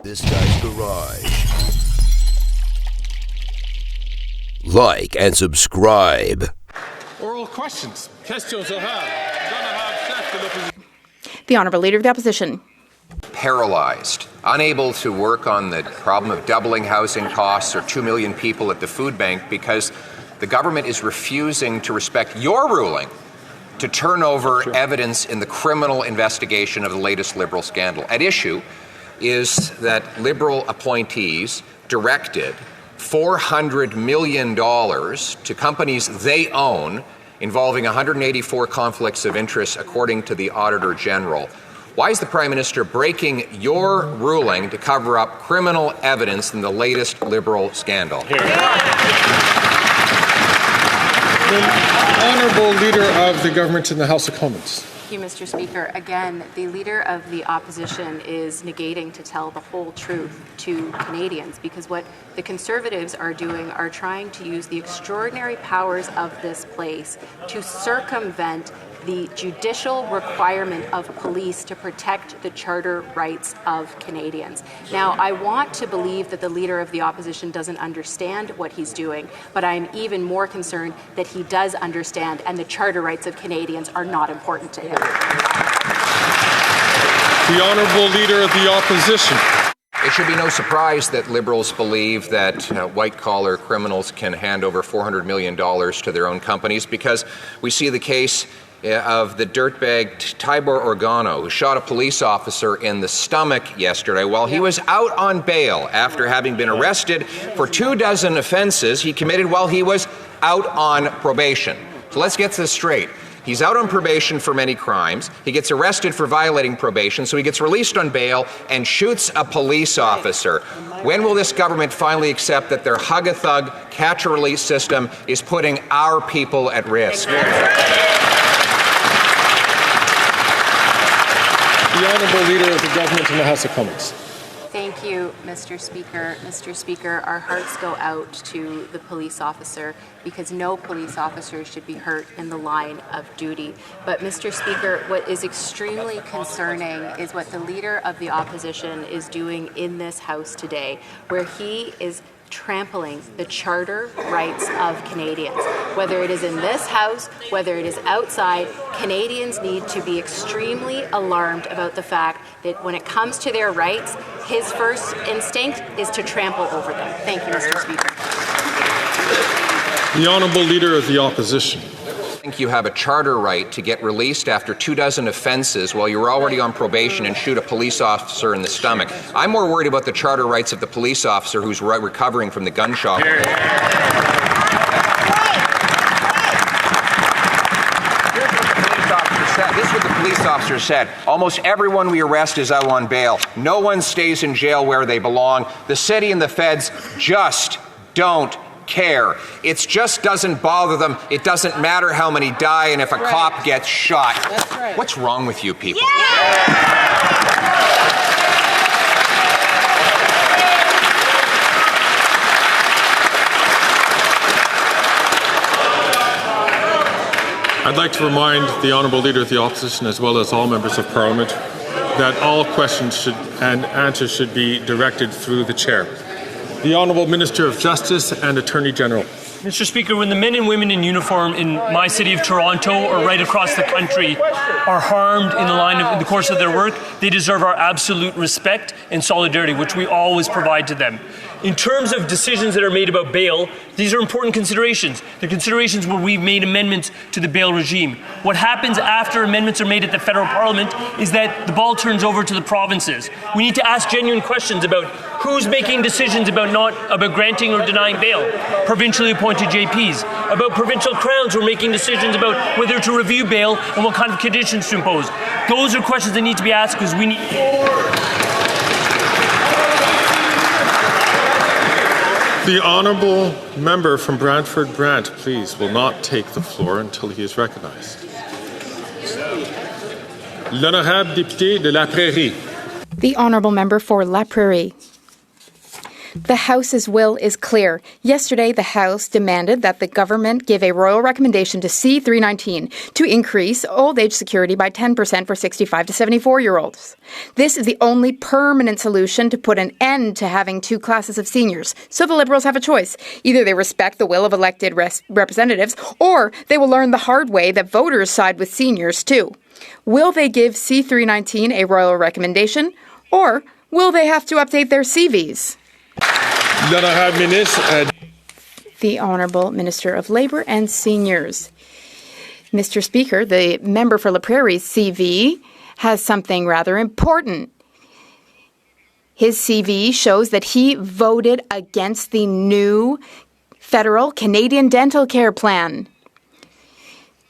This Guy's Garage. Like and subscribe. Oral questions. The Honourable Leader of the Opposition. Paralyzed, unable to work on the problem of doubling housing costs or 2 million people at the food bank because the government is refusing to respect your ruling to turn over evidence in the criminal investigation of the latest Liberal scandal. At issue is that Liberal appointees directed $400 million to companies they own involving 184 conflicts of interest, according to the Auditor General. Why is the Prime Minister breaking your ruling to cover up criminal evidence in the latest Liberal scandal? The Honourable Leader of the Government in the House of Commons. Thank you, Mr. Speaker. Again, the Leader of the Opposition is negating to tell the whole truth to Canadians, because what the Conservatives are doing are trying to use the extraordinary powers of this place to circumvent the judicial requirement of police to protect the charter rights of Canadians. Now, I want to believe that the Leader of the Opposition doesn't understand what he's doing, but I'm even more concerned that he does understand, and the charter rights of Canadians are not important to him. The Honourable Leader of the Opposition. It should be no surprise that Liberals believe that white-collar criminals can hand over $400 million to their own companies, because we see the case of the dirtbag Tibor Organo, who shot a police officer in the stomach yesterday while he was out on bail after having been arrested for 24 offenses he committed while he was out on probation. So let's get this straight. He's out on probation for many crimes. He gets arrested for violating probation, so he gets released on bail and shoots a police officer. When will this government finally accept that their hug-a-thug, catch-and-release system is putting our people at risk? The Honourable Leader of the Government in the House of Commons. Thank you, Mr. Speaker. Mr. Speaker, our hearts go out to the police officer, because no police officer should be hurt in the line of duty. But, Mr. Speaker, what is extremely concerning is what the Leader of the Opposition is doing in this House today, where he is trampling the charter rights of Canadians. Whether it is in this House, whether it is outside, Canadians need to be extremely alarmed about the fact that when it comes to their rights, his first instinct is to trample over them. Thank you, Mr. Speaker. The Honourable Leader of the Opposition. I think you have a charter right to get released after 24 offenses while you're already on probation and shoot a police officer in the stomach. I'm more worried about the charter rights of the police officer who's recovering from the gunshot. Here's what the police officer said. Almost everyone we arrest is out on bail. No one stays in jail where they belong. The city and the feds just don't care. It just doesn't bother them. It doesn't matter how many die and if a cop gets shot. That's right. What's wrong with you people? I'd like to remind the Honourable Leader of the Opposition, as well as all members of Parliament, that all questions and answers should be directed through the Chair. The Honourable Minister of Justice and Attorney General. Mr. Speaker, when the men and women in uniform in my city of Toronto or right across the country are harmed in the course of their work, they deserve our absolute respect and solidarity, which we always provide to them. In terms of decisions that are made about bail, these are important considerations. They're considerations where we've made amendments to the bail regime. What happens after amendments are made at the federal parliament is that the ball turns over to the provinces. We need to ask genuine questions about who's making decisions about granting or denying bail. Provincially appointed JPs. About provincial crowns who are making decisions about whether to review bail and what kind of conditions to impose. Those are questions that need to be asked, because we need... The Honourable Member from Brantford Brant, please, will not take the floor until he is recognised. L'Honourable Député de La Prairie. The Honourable Member for La Prairie. The House's will is clear. Yesterday, the House demanded that the government give a royal recommendation to C-319 to increase old age security by 10% for 65 to 74-year-olds. This is the only permanent solution to put an end to having two classes of seniors. So the Liberals have a choice. Either they respect the will of elected representatives, or they will learn the hard way that voters side with seniors too. Will they give C-319 a royal recommendation, or will they have to update their CVs? The Honourable Minister of Labour and Seniors. Mr. Speaker, the member for La Prairie's CV has something rather important. His CV shows that he voted against the new federal Canadian dental care plan.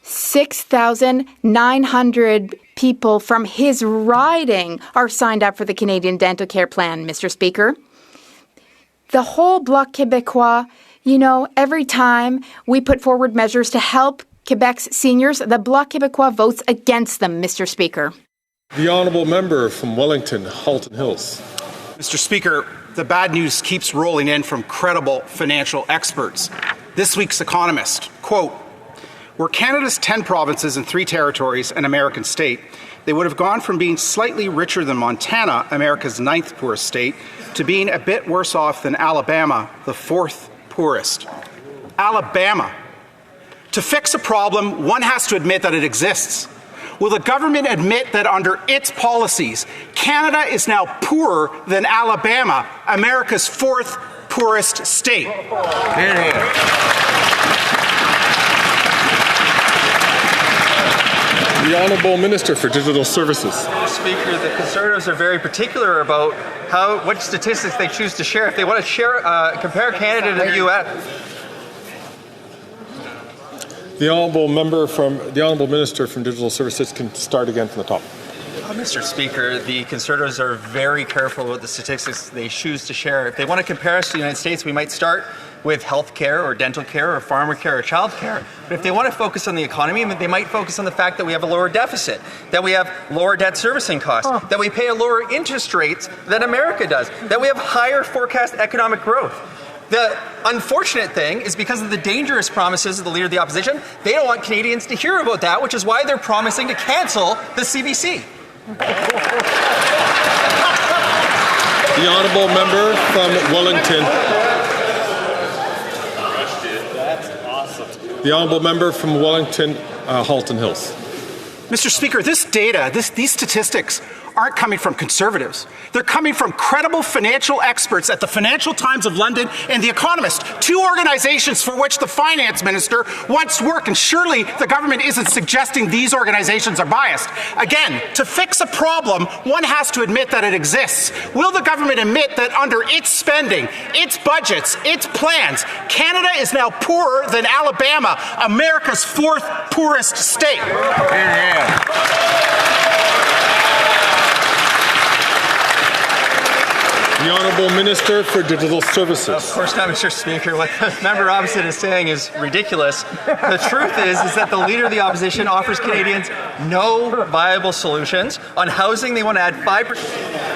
6,900 people from his riding are signed up for the Canadian dental care plan, Mr. Speaker. The whole Bloc Québécois, every time we put forward measures to help Quebec's seniors, the Bloc Québécois votes against them, Mr. Speaker. The honourable member from Wellington, Halton Hills. Mr. Speaker, the bad news keeps rolling in from credible financial experts. This week's Economist, quote, were Canada's 10 provinces and 3 territories an American state, they would have gone from being slightly richer than Montana, America's 9th poorest state, to being a bit worse off than Alabama, the 4th poorest. Alabama. To fix a problem, one has to admit that it exists. Will the government admit that under its policies, Canada is now poorer than Alabama, America's 4th poorest state? The Honourable Minister for Digital Services. Mr. Speaker, the Conservatives are very particular about what statistics they choose to share. If they want to share, compare Canada to the U.S. The Honourable Minister from Digital Services can start again from the top. Mr. Speaker, the Conservatives are very careful about the statistics they choose to share. If they want to compare us to the United States, we might start with health care or dental care or farmer care or child care. But if they want to focus on the economy, they might focus on the fact that we have a lower deficit, that we have lower debt servicing costs, that we pay a lower interest rates than America does, that we have higher forecast economic growth. The unfortunate thing is because of the dangerous promises of the Leader of the Opposition, they don't want Canadians to hear about that, which is why they're promising to cancel the CBC. The Honourable Member from Wellington. That's awesome. The Honourable Member from Wellington, Halton Hills. Mr. Speaker, this data, these statistics aren't coming from Conservatives. They're coming from credible financial experts at the Financial Times of London and The Economist, 2 organizations for which the finance minister once worked, and surely the government isn't suggesting these organizations are biased. Again, to fix a problem, one has to admit that it exists. Will the government admit that under its spending, its budgets, its plans, Canada is now poorer than Alabama, America's 4th poorest state? The Honourable Minister for Digital Services. Of course not, Mr. Speaker. What the member opposite is saying is ridiculous. The truth is that the Leader of the Opposition offers Canadians no viable solutions. On housing, they want to add 5%.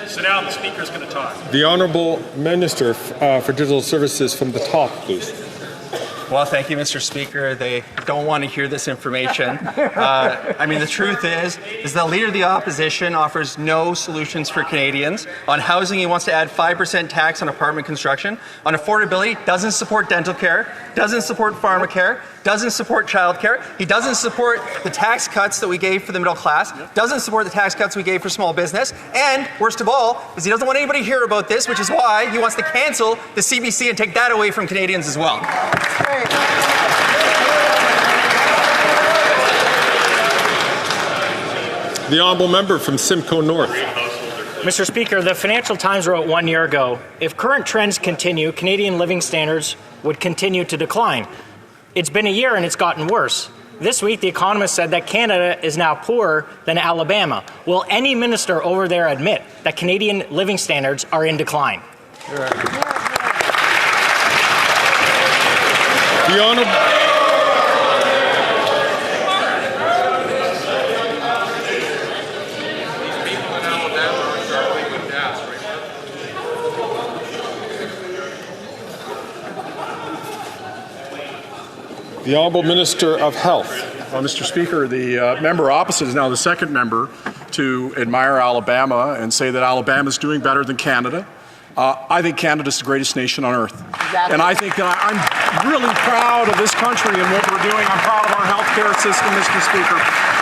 Sit down, the Speaker's going to talk. The Honourable Minister for Digital Services from the top, please. Well, thank you, Mr. Speaker. They don't want to hear this information. The truth is the Leader of the Opposition offers no solutions for Canadians. On housing, he wants to add 5% tax on apartment construction. On affordability, doesn't support dental care, doesn't support pharmacare, doesn't support child care. He doesn't support the tax cuts that we gave for the middle class, doesn't support the tax cuts we gave for small business, and worst of all, is he doesn't want anybody to hear about this, which is why he wants to cancel the CBC and take that away from Canadians as well. The Honourable Member from Simcoe North. Mr. Speaker, the Financial Times wrote 1 year ago, if current trends continue, Canadian living standards would continue to decline. It's been a year and it's gotten worse. This week, The Economist said that Canada is now poorer than Alabama. Will any minister over there admit that Canadian living standards are in decline? The Honourable... The Honourable Minister of Health. Well, Mr. Speaker, the member opposite is now the second member to admire Alabama and say that Alabama is doing better than Canada. I think Canada's the greatest nation on earth. Exactly. And I think that I'm really proud of this country and what we're doing. I'm proud of our healthcare system, Mr. Speaker.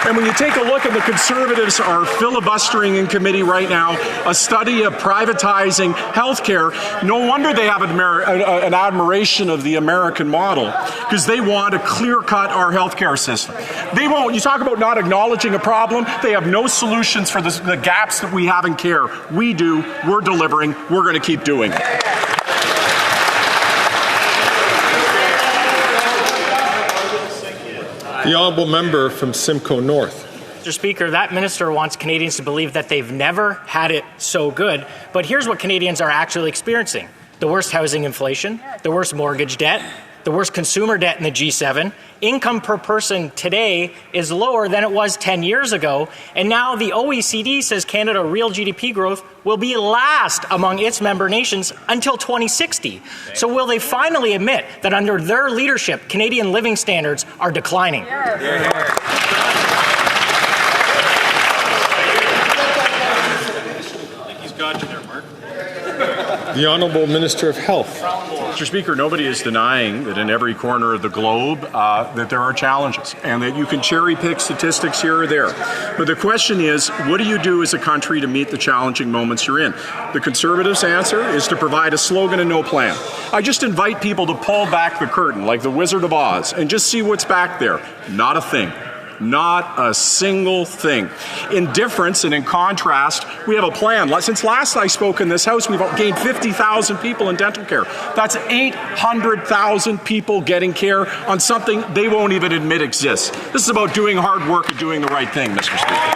And when you take a look at the Conservatives are filibustering in committee right now a study of privatizing healthcare, no wonder they have an admiration of the American model, because they want to clear-cut our healthcare system. They won't. You talk about not acknowledging a problem. They have no solutions for the gaps that we have in care. We do. We're delivering. We're going to keep doing it. The Honourable Member from Simcoe North. Mr. Speaker, that minister wants Canadians to believe that they've never had it so good. But here's what Canadians are actually experiencing: the worst housing inflation, the worst mortgage debt, the worst consumer debt in the G7. Income per person today is lower than it was 10 years ago. And now the OECD says Canada real GDP growth will be last among its member nations until 2060. So will they finally admit that under their leadership, Canadian living standards are declining? He's got you there, Mark. The Honourable Minister of Health. Mr. Speaker, nobody is denying that in every corner of the globe that there are challenges and that you can cherry pick statistics here or there. But the question is, what do you do as a country to meet the challenging moments you're in? The Conservatives' answer is to provide a slogan and no plan. I just invite people to pull back the curtain like the Wizard of Oz and just see what's back there. Not a thing. Not a single thing. In difference and in contrast, we have a plan. Since last I spoke in this House, we've gained 50,000 people in dental care. That's 800,000 people getting care on something they won't even admit exists. This is about doing hard work and doing the right thing, Mr. Speaker.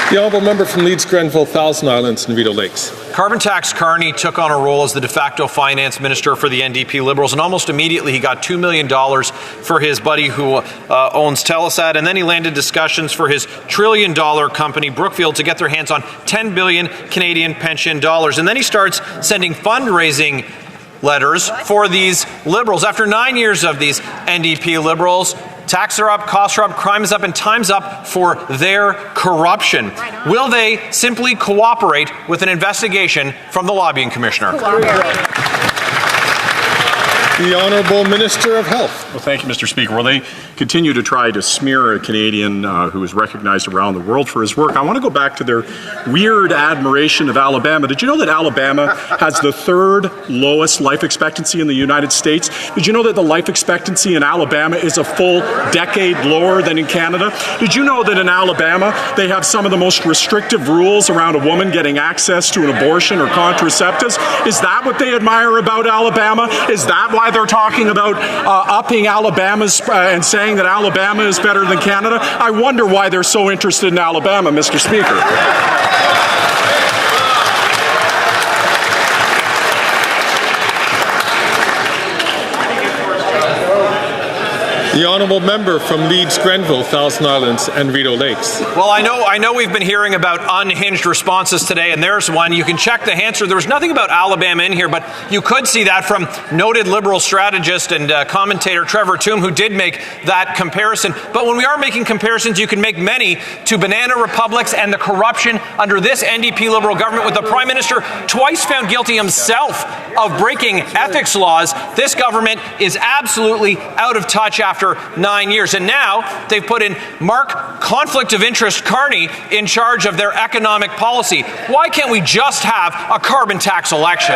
The Honourable Member from Leeds, Grenville, Thousand Islands and Rideau Lakes. Carbon tax Carney took on a role as the de facto finance minister for the NDP Liberals, and almost immediately he got $2 million for his buddy who owns Telesat, and then he landed discussions for his trillion-dollar company Brookfield to get their hands on 10 billion Canadian pension dollars. And then he starts sending fundraising letters for these Liberals. After 9 years of these NDP Liberals, taxes are up, costs are up, crime is up, and time's up for their corruption. Will they simply cooperate with an investigation from the lobbying commissioner? The Honourable Minister of Health. Well, thank you, Mr. Speaker. Well, they continue to try to smear a Canadian who is recognized around the world for his work. I want to go back to their weird admiration of Alabama. Did you know that Alabama has the third lowest life expectancy in the United States? Did you know that the life expectancy in Alabama is a full decade lower than in Canada? Did you know that in Alabama they have some of the most restrictive rules around a woman getting access to an abortion or contraceptives? Is that what they admire about Alabama? Is that why they're talking about upping Alabama's and saying that Alabama is better than Canada? I wonder why they're so interested in Alabama, Mr. Speaker. The Honourable Member from Leeds, Grenville, Thousand Islands and Rideau Lakes. Well, I know we've been hearing about unhinged responses today, and there's one. You can check the answer. There was nothing about Alabama in here, but you could see that from noted Liberal strategist and commentator Trevor Tombe, who did make that comparison. But when we are making comparisons, you can make many to banana republics and the corruption under this NDP Liberal government, with the Prime Minister twice found guilty himself of breaking ethics laws. This government is absolutely out of touch after 9 years. And now they've put in Mark Conflict of Interest Carney in charge of their economic policy. Why can't we just have a carbon tax election?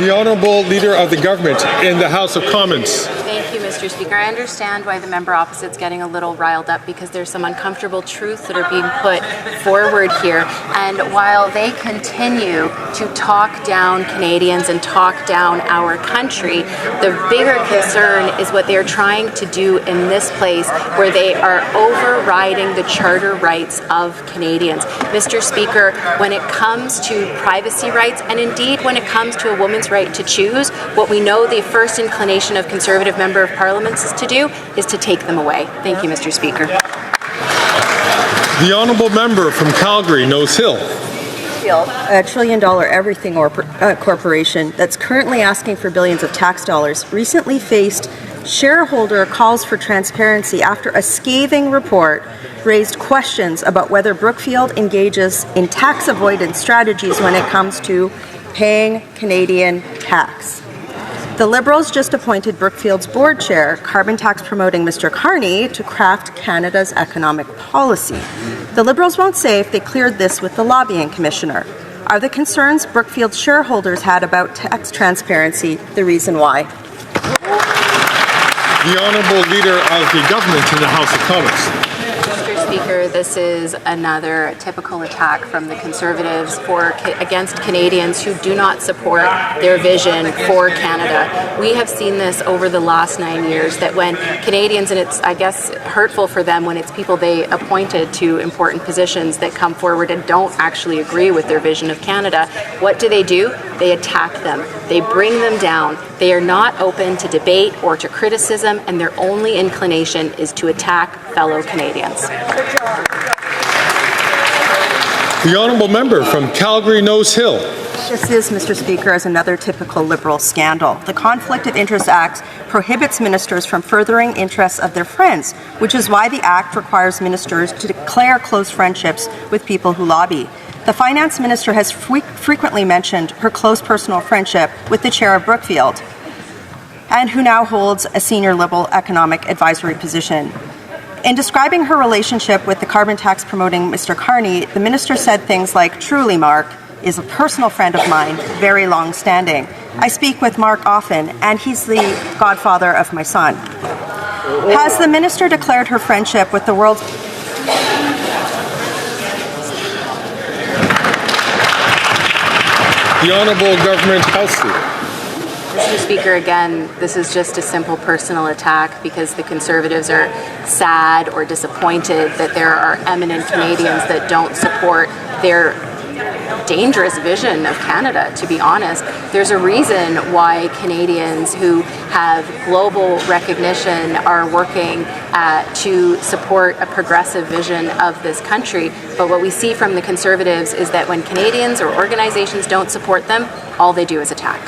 The Honourable Leader of the Government in the House of Commons. Thank you, Mr. Speaker. I understand why the member opposite's getting a little riled up because there's some uncomfortable truths that are being put forward here. And while they continue to talk down Canadians and talk down our country, the bigger concern is what they're trying to do in this place where they are overriding the charter rights of Canadians. Mr. Speaker, when it comes to privacy rights, and indeed when it comes to a woman's right to choose, what we know the first inclination of Conservative Member of Parliaments is to do is to take them away. Thank you, Mr. Speaker. The honourable member from Calgary, Nose Hill. A $1 trillion everything corporation that's currently asking for billions of tax dollars recently faced shareholder calls for transparency after a scathing report raised questions about whether Brookfield engages in tax avoidance strategies when it comes to paying Canadian tax. The Liberals just appointed Brookfield's board chair, carbon tax promoting Mr. Carney, to craft Canada's economic policy. The Liberals won't say if they cleared this with the lobbying commissioner. Are the concerns Brookfield's shareholders had about tax transparency the reason why? The honourable leader of the government in the House of Commons. Mr. Speaker, this is another typical attack from the Conservatives against Canadians who do not support their vision for Canada. We have seen this over the last 9 years, that when Canadians, and it's, I guess, hurtful for them when it's people they appointed to important positions that come forward and don't actually agree with their vision of Canada, what do? They attack them. They bring them down. They are not open to debate or to criticism, and their only inclination is to attack fellow Canadians. The honourable member from Calgary, Nose Hill. This is, Mr. Speaker, as another typical Liberal scandal. The Conflict of Interest Act prohibits ministers from furthering interests of their friends, which is why the Act requires ministers to declare close friendships with people who lobby. The Finance Minister has frequently mentioned her close personal friendship with the chair of Brookfield, and who now holds a senior Liberal economic advisory position. In describing her relationship with the carbon tax promoting Mr. Carney, the minister said things like, "Truly, Mark is a personal friend of mine, very long-standing. I speak with Mark often, and he's the godfather of my son." Has the minister declared her friendship with the world's... The honourable government House Leader. Mr. Speaker, again, this is just a simple personal attack because the Conservatives are sad or disappointed that there are eminent Canadians that don't support their dangerous vision of Canada, to be honest. There's a reason why Canadians who have global recognition are working to support a progressive vision of this country. But what we see from the Conservatives is that when Canadians or organizations don't support them, all they do is attack.